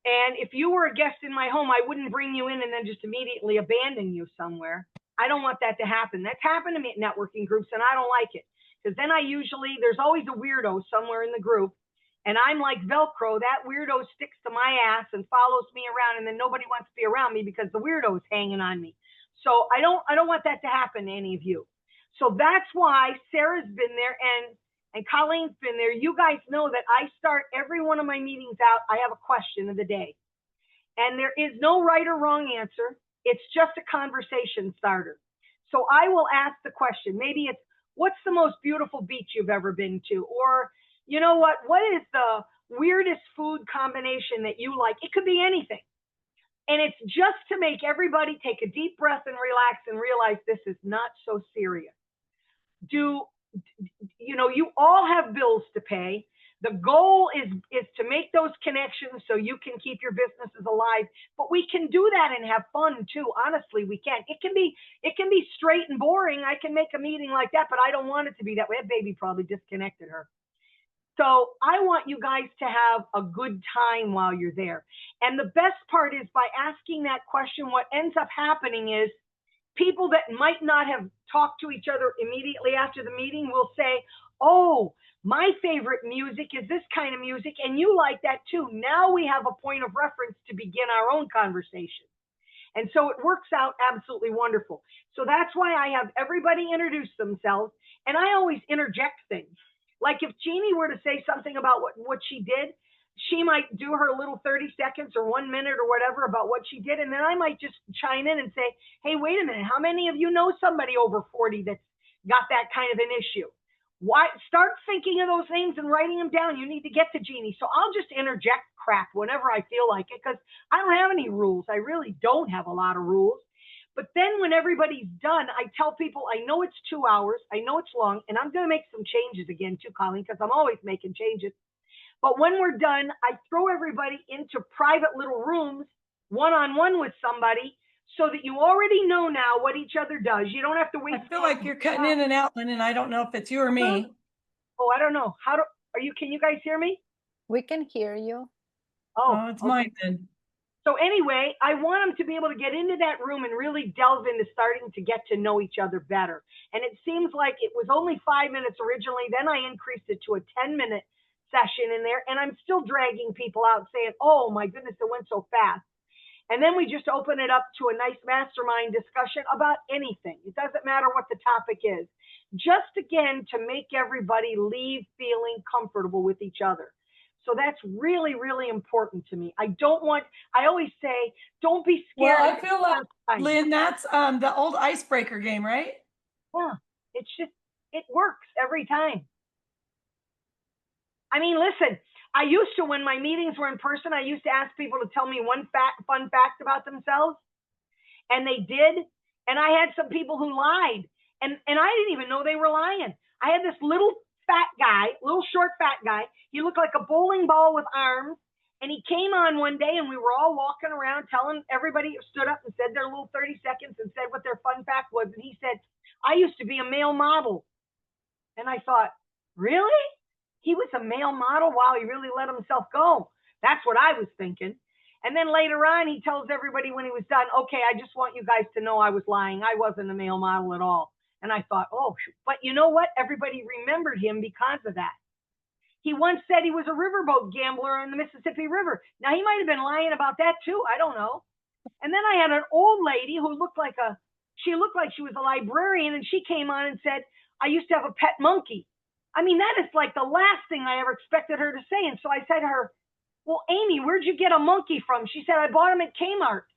And if you were a guest in my home, I wouldn't bring you in and then just immediately abandon you somewhere. I don't want that to happen. That's happened to me at networking groups, and I don't like it. Because then there's always a weirdo somewhere in the group, and I'm like Velcro. That weirdo sticks to my ass and follows me around, and then nobody wants to be around me because the weirdo's hanging on me. So I don't want that to happen to any of you. So that's why Sarah's been there and Colleen's been there. You guys know that I start every one of my meetings out. I have a question of the day, and there is no right or wrong answer. It's just a conversation starter. So I will ask the question. Maybe it's, what's the most beautiful beach you've ever been to? Or, you know what is the weirdest food combination that you like? It could be anything. And it's just to make everybody take a deep breath and relax and realize this is not so serious. You all have bills to pay. The goal is to make those connections so you can keep your businesses alive, but we can do that and have fun too. Honestly, we can. It can be straight and boring. I can make a meeting like that, but I don't want it to be that way. That baby probably disconnected her. So I want you guys to have a good time while you're there. And the best part is by asking that question, what ends up happening is people that might not have talked to each other immediately after the meeting will say, oh, my favorite music is this kind of music, and you like that too. Now we have a point of reference to begin our own conversation. And so it works out absolutely wonderful. So that's why I have everybody introduce themselves, and I always interject things. Like if Jeannie were to say something about what she did, she might do her little 30 seconds or 1 minute or whatever about what she did. And then I might just chime in and say, hey, wait a minute. How many of you know somebody over 40 that's got that kind of an issue? Why start thinking of those names and writing them down? You need to get to Jeannie. So I'll just interject crap whenever I feel like it, because I don't have any rules. I really don't have a lot of rules. But then when everybody's done, I tell people, I know it's 2 hours. I know it's long, and I'm going to make some changes again too, Colleen, because I'm always making changes. But when we're done, I throw everybody into private little rooms, one-on-one with somebody, so that you already know now what each other does. You don't have to wait. I feel like you're cutting in and out, Lynn, and I don't know if it's you or me. Oh, I don't know. Can you guys hear me? We can hear you. Oh, it's mine then. So anyway, I want them to be able to get into that room and really delve into starting to get to know each other better. And it seems like it was only 5 minutes originally. Then I increased it to a 10-minute session in there. And I'm still dragging people out saying, oh my goodness, it went so fast. And then we just open it up to a nice mastermind discussion about anything. It doesn't matter what the topic is. Just again, to make everybody leave feeling comfortable with each other. So that's really, really important to me. I always say, don't be scared. Well, I feel like, Lynn, that's the old icebreaker game, right? Yeah, it works every time. I mean, listen, I used to, when my meetings were in person, I used to ask people to tell me one fun fact about themselves. And they did. And I had some people who lied. And I didn't even know they were lying. I had this little short fat guy. He looked like a bowling ball with arms. And he came on one day and we were all walking around telling everybody, stood up and said their little 30 seconds and said what their fun fact was. And he said, I used to be a male model. And I thought, really? He was a male model? Wow, he really let himself go. That's what I was thinking. And then later on, he tells everybody when he was done, okay, I just want you guys to know I was lying. I wasn't a male model at all. And I thought, oh, but you know what? Everybody remembered him because of that. He once said he was a riverboat gambler in the Mississippi River. Now, he might have been lying about that too. I don't know. And then I had an old lady who looked like she was a librarian, and she came on and said, I used to have a pet monkey. I mean, that is like the last thing I ever expected her to say. And so I said to her, well, Amy, where'd you get a monkey from? She said, I bought him at Walmart.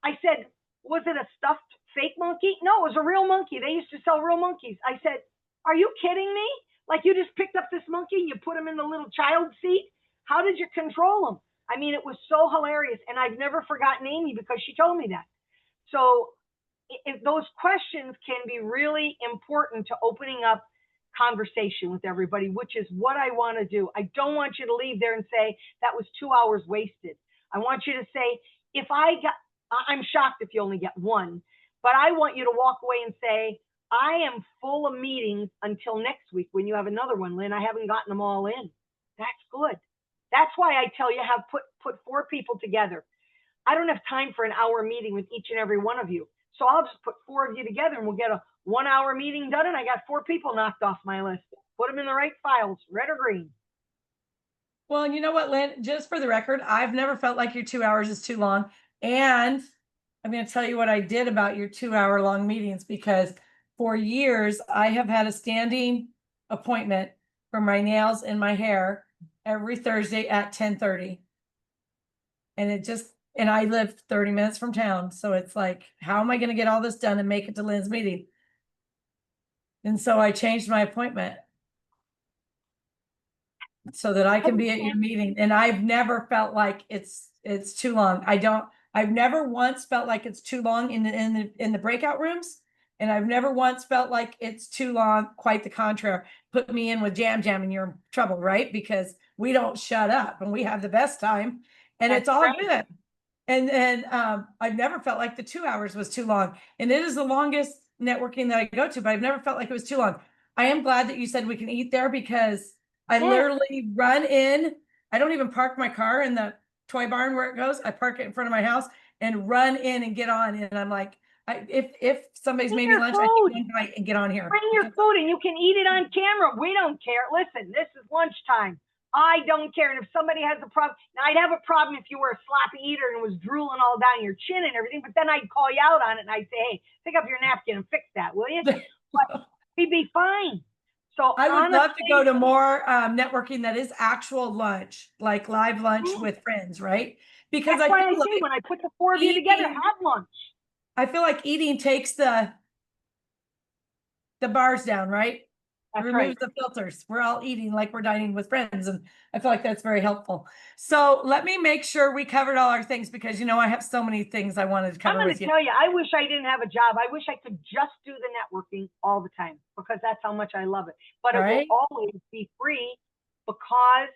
I said, was it a stuffed fake monkey? No, it was a real monkey. They used to sell real monkeys. I said, are you kidding me? Like, you just picked up this monkey and you put him in the little child seat? How did you control him? I mean, it was so hilarious. And I've never forgotten Amy because she told me that. So those questions can be really important to opening up conversation with everybody, which is what I want to do. I don't want you to leave there and say that was 2 hours wasted. I want you to say, I'm shocked if you only get one, but I want you to walk away and say, I am full of meetings until next week when you have another one, Lynn. I haven't gotten them all in. That's good. That's why I tell you, put 4 people together. I don't have time for an hour meeting with each and every one of you. So I'll just put 4 of you together and we'll get a 1-hour meeting done. And I got 4 people knocked off my list. Put them in the right files, red or green. Well, and you know what, Lynn, just for the record, I've never felt like your 2 hours is too long. And I'm going to tell you what I did about your 2-hour long meetings, because for years I have had a standing appointment for my nails and my hair every Thursday at 10:30. And I live 30 minutes from town. So it's like, how am I going to get all this done and make it to Lynn's meeting? And so I changed my appointment so that I can be at your meeting. And I've never felt like it's too long. I've never once felt like it's too long in the breakout rooms. And I've never once felt like it's too long. Quite the contrary. Put me in with jam and you're in trouble, right? Because we don't shut up and we have the best time and That's it's all right. good. And I've never felt like the 2 hours was too long. And it is the longest networking that I go to, but I've never felt like it was too long. I am glad that you said we can eat there, because I literally run in. I don't even park my car in the toy barn where it goes. I park it in front of my house and run in and get on. And I'm like, if somebody's Bring made me your lunch, I food. can invite and get on here. Bring your food and you can eat it on camera. We don't care. Listen, this is lunchtime. I don't care. And if somebody has a problem, now I'd have a problem if you were a sloppy eater and was drooling all down your chin and everything, but then I'd call you out on it and I'd say, hey, pick up your napkin and fix that, will you? But we'd be fine. So I would love to go to more networking that is actual lunch, like live lunch with friends, right? Because that's I why feel I say like when I put the 4 of you together, eating- have lunch. I feel like eating takes the bars down, right? That's Removes right. the filters. We're all eating like we're dining with friends. And I feel like that's very helpful. So let me make sure we covered all our things, because, you know, I have so many things I wanted to cover I'm going with to you. tell you, I wish I didn't have a job. I wish I could just do the networking all the time, because that's how much I love it. But it Right? will always be free, because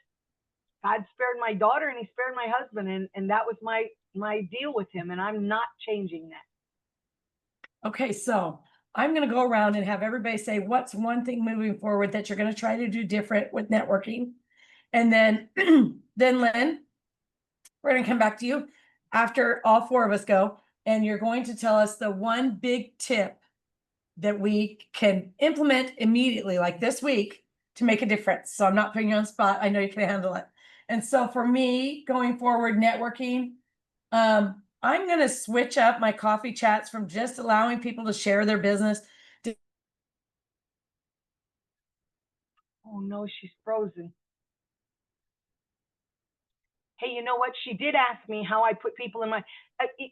God spared my daughter and he spared my husband. And that was my deal with him. And I'm not changing that. Okay, so I'm going to go around and have everybody say, what's one thing moving forward that you're going to try to do different with networking? And then, then Lynn, we're going to come back to you after all 4 of us go, and you're going to tell us the one big tip that we can implement immediately, like this week, to make a difference. So I'm not putting you on the spot. I know you can handle it. And so for me, going forward, networking, I'm going to switch up my coffee chats from just allowing people to share their business. Oh no, she's frozen. Hey, you know what? She did ask me how I put people in my,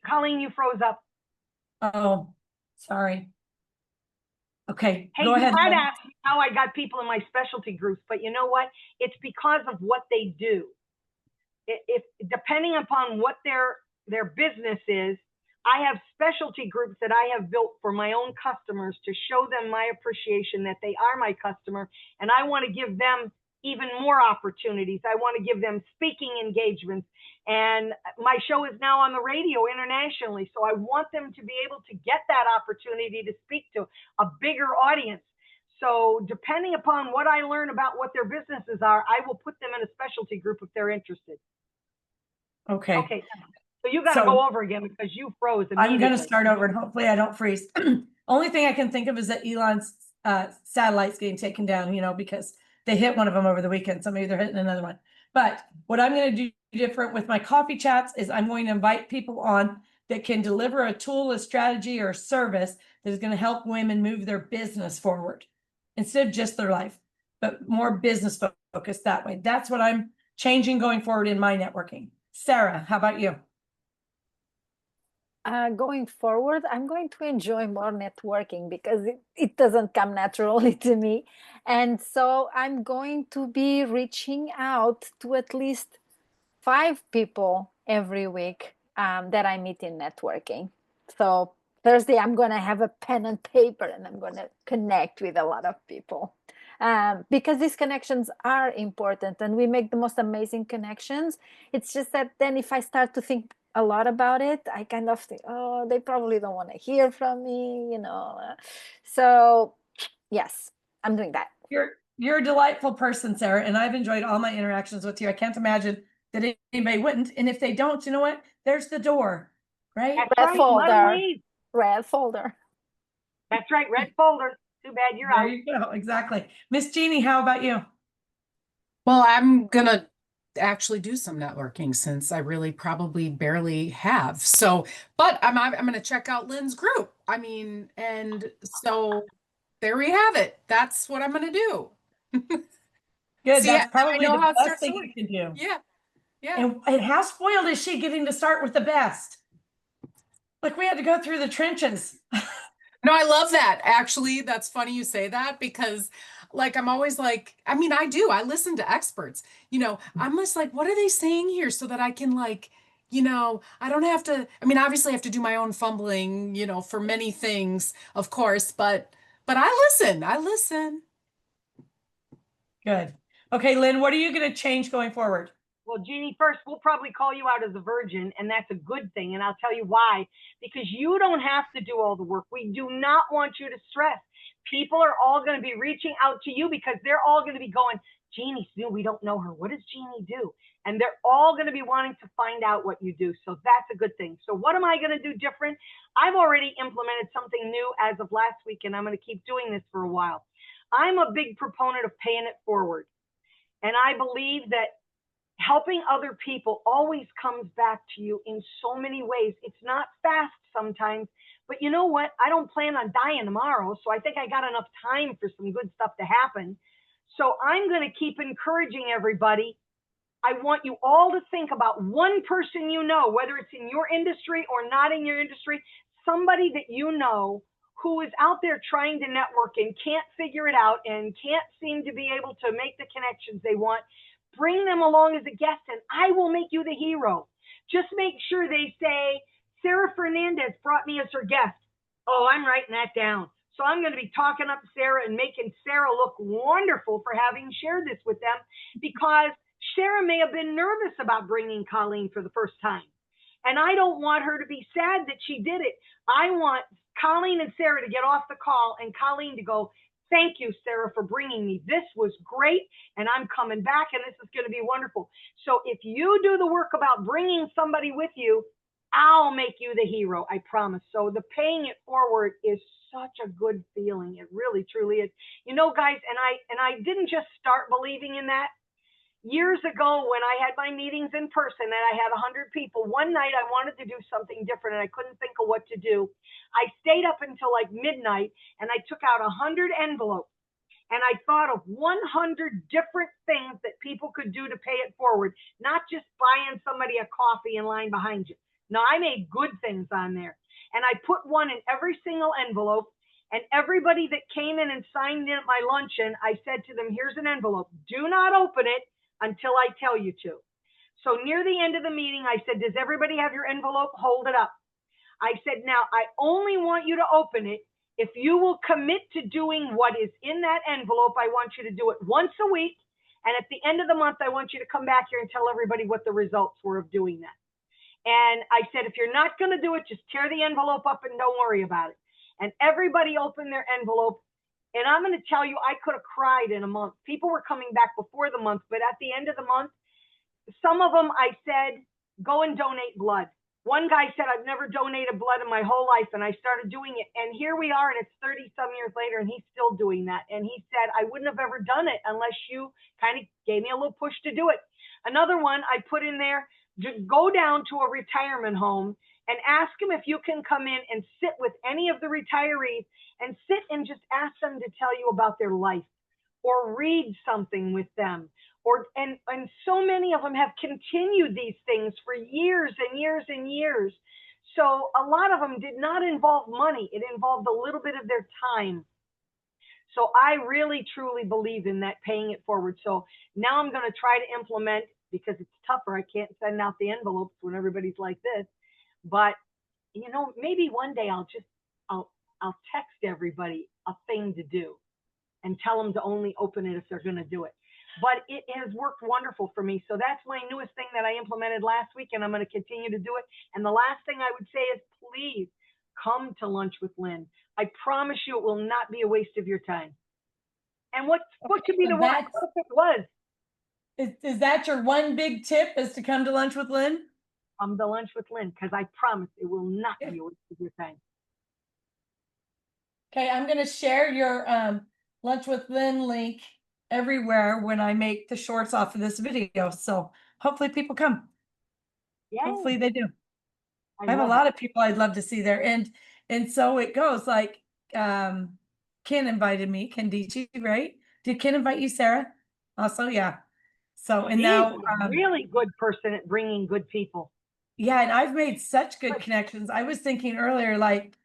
Colleen, you froze up. Oh, sorry. Okay, Hey, go you ahead. had Lynn. asked me how I got people in my specialty groups, but you know what? It's because of what they do. If depending upon what their business is, I have specialty groups that I have built for my own customers to show them my appreciation that they are my customer, and I want to give them even more opportunities. I want to give them speaking engagements, and my show is now on the radio internationally, so I want them to be able to get that opportunity to speak to a bigger audience. So depending upon what I learn about what their businesses are, I will put them in a specialty group if they're interested. Okay. Okay. So you got to go over again because you froze immediately. I'm going to start over and hopefully I don't freeze. Only thing I can think of is that Elon's satellite's getting taken down, you know, because they hit one of them over the weekend. So maybe they're hitting another one. But what I'm going to do different with my coffee chats is I'm going to invite people on that can deliver a tool, a strategy, or a service that is going to help women move their business forward instead of just their life, but more business focused that way. That's what I'm changing going forward in my networking. Sarah, how about you? Going forward, I'm going to enjoy more networking because it doesn't come naturally to me. And so I'm going to be reaching out to at least 5 people every week that I meet in networking. So Thursday, I'm going to have a pen and paper and I'm going to connect with a lot of people. Because these connections are important and we make the most amazing connections. It's just that then if I start to think a lot about it, I kind of think, oh, they probably don't want to hear from me, you know. So yes, I'm doing that. You're a delightful person, Sarah, and I've enjoyed all my interactions with you. I can't imagine that anybody wouldn't. And if they don't, you know what? There's the door, right? That's Red right. Let 'em folder. leave. Red folder. That's right. Red folder. Too bad you're There out. you go. Exactly. Miss Jeannie, how about you? Well, I'm gonna actually do some networking since I really probably barely have. So, but I'm gonna check out Lynn's group. I mean, and so there we have it. That's what I'm gonna do. Good. See, That's I probably know the how it best starts thing to work. you can do. Yeah, yeah. And how spoiled is she getting to start with the best? Like we had to go through the trenches. No, I love that. Actually, that's funny you say that because like I'm always like, I mean, I do. I listen to experts. You know, I'm just like, what are they saying here so that I can like, you know, I don't have to, I mean, obviously I have to do my own fumbling, you know, for many things, of course, but I listen. I listen. Good. Okay, Lynn, what are you going to change going forward? Well, Jeannie, first, we'll probably call you out as a virgin, and that's a good thing. And I'll tell you why. Because you don't have to do all the work. We do not want you to stress. People are all going to be reaching out to you because they're all going to be going, Jeannie's new. We don't know her. What does Jeannie do? And they're all going to be wanting to find out what you do. So that's a good thing. So what am I going to do different? I've already implemented something new as of last week, and I'm going to keep doing this for a while. I'm a big proponent of paying it forward. And I believe that helping other people always comes back to you in so many ways. It's not fast sometimes, but you know what? I don't plan on dying tomorrow. So I think I got enough time for some good stuff to happen. So I'm going to keep encouraging everybody. I want you all to think about one person you know, whether it's in your industry or not in your industry, somebody that you know who is out there trying to network and can't figure it out and can't seem to be able to make the connections they want. Bring them along as a guest and I will make you the hero. Just make sure they say, Sarah Fernandez brought me as her guest. Oh, I'm writing that down. So I'm going to be talking up Sarah and making Sarah look wonderful for having shared this with them, because Sarah may have been nervous about bringing Colleen for the first time. And I don't want her to be sad that she did it. I want Colleen and Sarah to get off the call and Colleen to go, thank you, Sarah, for bringing me. This was great, and I'm coming back, and this is going to be wonderful. So if you do the work about bringing somebody with you, I'll make you the hero, I promise. So the paying it forward is such a good feeling. It really, truly is. You know, guys, and I didn't just start believing in that. Years ago, when I had my meetings in person and I had 100 people, one night I wanted to do something different and I couldn't think of what to do. I stayed up until like midnight and I took out 100 envelopes and I thought of 100 different things that people could do to pay it forward, not just buying somebody a coffee in line behind you. No, I made good things on there. And I put one in every single envelope. And everybody that came in and signed in at my luncheon, I said to them, here's an envelope. Do not open it until I tell you to. So near the end of the meeting, I said, does everybody have your envelope? Hold it up. I said, now I only want you to open it if you will commit to doing what is in that envelope. I want you to do it once a week. And at the end of the month, I want you to come back here and tell everybody what the results were of doing that. And I said, if you're not going to do it, just tear the envelope up and don't worry about it. And everybody opened their envelope. And I'm going to tell you, I could have cried in a month. People were coming back before the month, but at the end of the month, some of them I said, go and donate blood. One guy said, I've never donated blood in my whole life. And I started doing it. And here we are, and it's 30 some years later, and he's still doing that. And he said, I wouldn't have ever done it unless you kind of gave me a little push to do it. Another one I put in there, just go down to a retirement home and ask them if you can come in and sit with any of the retirees and sit and just ask them to tell you about their life or read something with them. And so many of them have continued these things for years and years and years. So a lot of them did not involve money. It involved a little bit of their time. So I really, truly believe in that paying it forward. So now I'm going to try to implement, because it's tougher. I can't send out the envelopes when everybody's like this. But, you know, maybe one day I'll text everybody a thing to do and tell them to only open it if they're going to do it. But it has worked wonderful for me. So that's my newest thing that I implemented last week, and I'm going to continue to do it. And the last thing I would say is, please come to lunch with Lynn. I promise you it will not be a waste of your time. And what should be So the one that's- it was? Is that your one big tip, is to come to lunch with Lynn? The lunch with Lynn, because I promise it will not be a waste of your time. Okay, I'm gonna share your lunch with Lynn link everywhere when I make the shorts off of this video. So hopefully people come. Yeah, Hopefully they do. I have a love lot of people I'd love to see there. And so it goes like Ken invited me, Kendichi, right? Did Ken invite you, Sarah? Also, yeah. So and He's now a really good person at bringing good people. yeah, and I've made such good connections. I was thinking earlier, like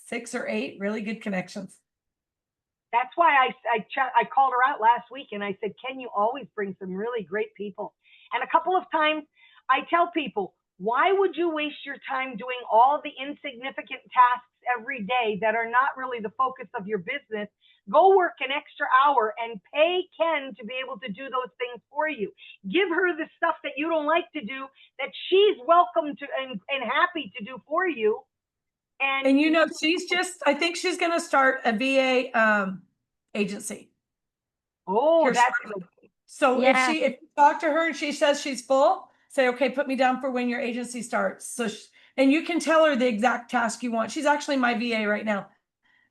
6 or 8 really good connections. That's why I called her out last week and I said, "Can you always bring some really great people?" And a couple of times I tell people, why would you waste your time doing all the insignificant tasks every day that are not really the focus of your business? Go work an extra hour and pay Ken to be able to do those things for you. Give her the stuff that you don't like to do that she's welcome to and happy to do for you. And you know, I think she's gonna start a VA agency. Oh, Here that's shortly. So Yeah. if you talk to her and she says she's full, say, okay, put me down for when your agency starts. So and you can tell her the exact task you want. She's actually my VA right now,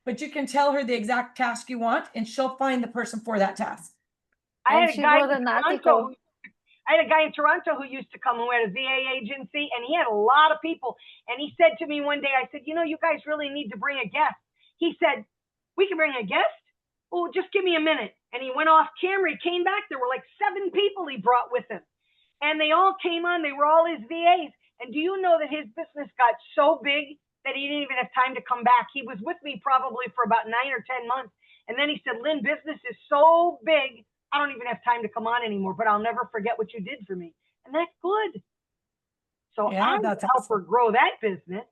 but you can tell her the exact task you want and she'll find the person for that task. I And had a she guy wrote in an Toronto. article. I had a guy in Toronto who used to come who had a VA agency, and he had a lot of people. And he said to me one day, I said, "You know, you guys really need to bring a guest." He said, "We can bring a guest? Oh, just give me a minute." And he went off camera. He came back. There were like 7 people he brought with him. And they all came on. They were all his VAs. And do you know that his business got so big that he didn't even have time to come back? He was with me probably for about 9 or 10 months. And then he said, "Lynn, business is so big, I don't even have time to come on anymore, but I'll never forget what you did for me." And that's good. So Yeah, I'm that's to help her grow that business.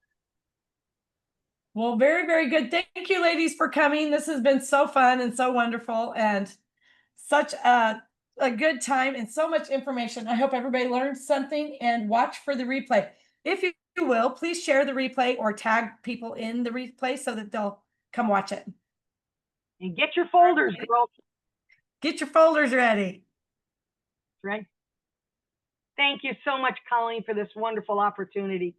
Well, very, very good. Thank you, ladies, for coming. This has been so fun and so wonderful and such a good time and so much information. I hope everybody learned something and watch for the replay. If you will, please share the replay or tag people in the replay so that they'll come watch it. And get your folders, girl. Get your folders ready. Right? Thank you so much, Colleen, for this wonderful opportunity.